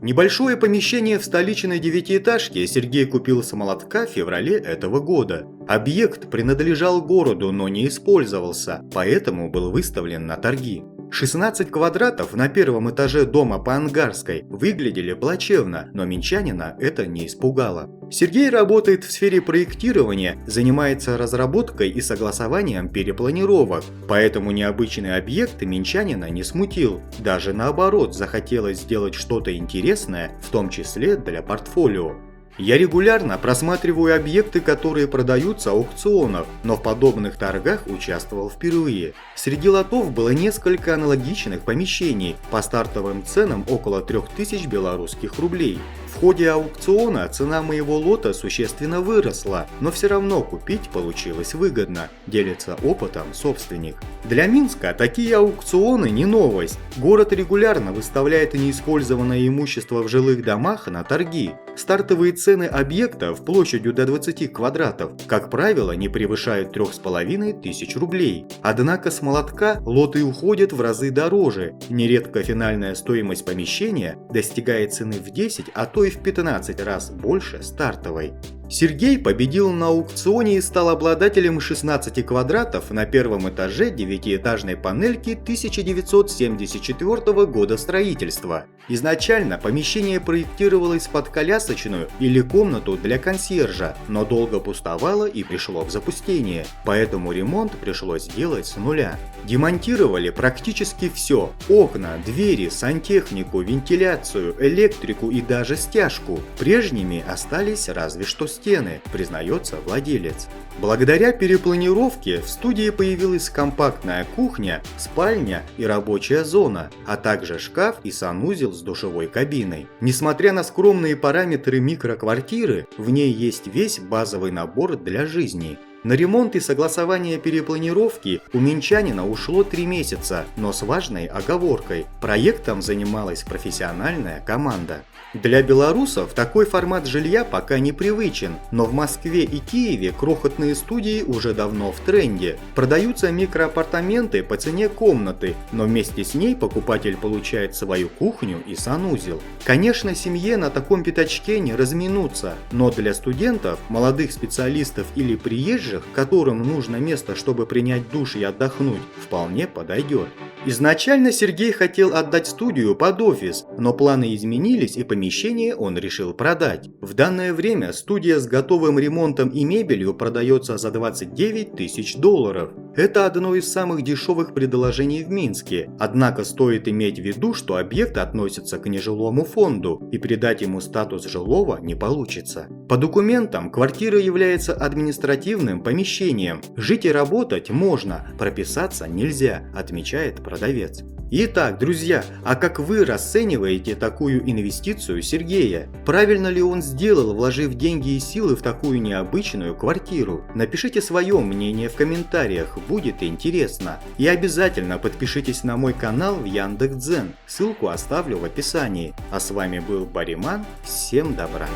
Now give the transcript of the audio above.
Небольшое помещение в столичной девятиэтажке Сергей купил с молотка в феврале этого года. Объект принадлежал городу, но не использовался, поэтому был выставлен на торги. 16 квадратов на первом этаже дома по Ангарской выглядели плачевно, но минчанина это не испугало. Сергей работает в сфере проектирования, занимается разработкой и согласованием перепланировок, поэтому необычный объект минчанина не смутил. Даже наоборот, захотелось сделать что-то интересное, в том числе для портфолио. Я регулярно просматриваю объекты, которые продаются с аукционов, но в подобных торгах участвовал впервые. Среди лотов было несколько аналогичных помещений по стартовым ценам около 3000 белорусских рублей. В ходе аукциона цена моего лота существенно выросла, но все равно купить получилось выгодно, делится опытом собственник. Для Минска такие аукционы не новость. Город регулярно выставляет неиспользованное имущество в жилых домах на торги. Стартовые цены объектов площадью до 20 квадратов, как правило, не превышают 3500 рублей. Однако с молотка лоты уходят в разы дороже. Нередко финальная стоимость помещения достигает цены в 10, а то и в 15 раз больше стартовой. Сергей победил на аукционе и стал обладателем 16 квадратов на первом этаже девятиэтажной панельки 1974 года строительства. Изначально помещение проектировалось под колясочную или комнату для консьержа, но долго пустовало и пришло в запустение, поэтому ремонт пришлось делать с нуля. Демонтировали практически все – окна, двери, сантехнику, вентиляцию, электрику и даже стяжку. Прежними остались разве что стены, признается владелец. Благодаря перепланировке в студии появилась компактная кухня, спальня и рабочая зона, а также шкаф и санузел с душевой кабиной. Несмотря на скромные параметры микроквартиры, в ней есть весь базовый набор для жизни. На ремонт и согласование перепланировки у минчанина ушло 3 месяца, но с важной оговоркой – проектом занималась профессиональная команда. Для белорусов такой формат жилья пока не привычен, но в Москве и Киеве крохотные студии уже давно в тренде. Продаются микроапартаменты по цене комнаты, но вместе с ней покупатель получает свою кухню и санузел. Конечно, семье на таком пятачке не разминуться, но для студентов, молодых специалистов или приезжих, которым нужно место, чтобы принять душ и отдохнуть, вполне подойдет. Изначально Сергей хотел отдать студию под офис, но планы изменились и помещение он решил продать. В данное время студия с готовым ремонтом и мебелью продается за $29 000. Это одно из самых дешевых предложений в Минске, однако стоит иметь в виду, что объект относится к нежилому фонду и придать ему статус жилого не получится. По документам квартира является административным помещением, жить и работать можно, прописаться нельзя, отмечает продавец. Итак, друзья, а как вы расцениваете такую инвестицию Сергея? Правильно ли он сделал, вложив деньги и силы в такую необычную квартиру? Напишите свое мнение в комментариях, будет интересно. И обязательно подпишитесь на мой канал в Яндекс.Дзен, ссылку оставлю в описании. А с вами был Бариман, всем добра!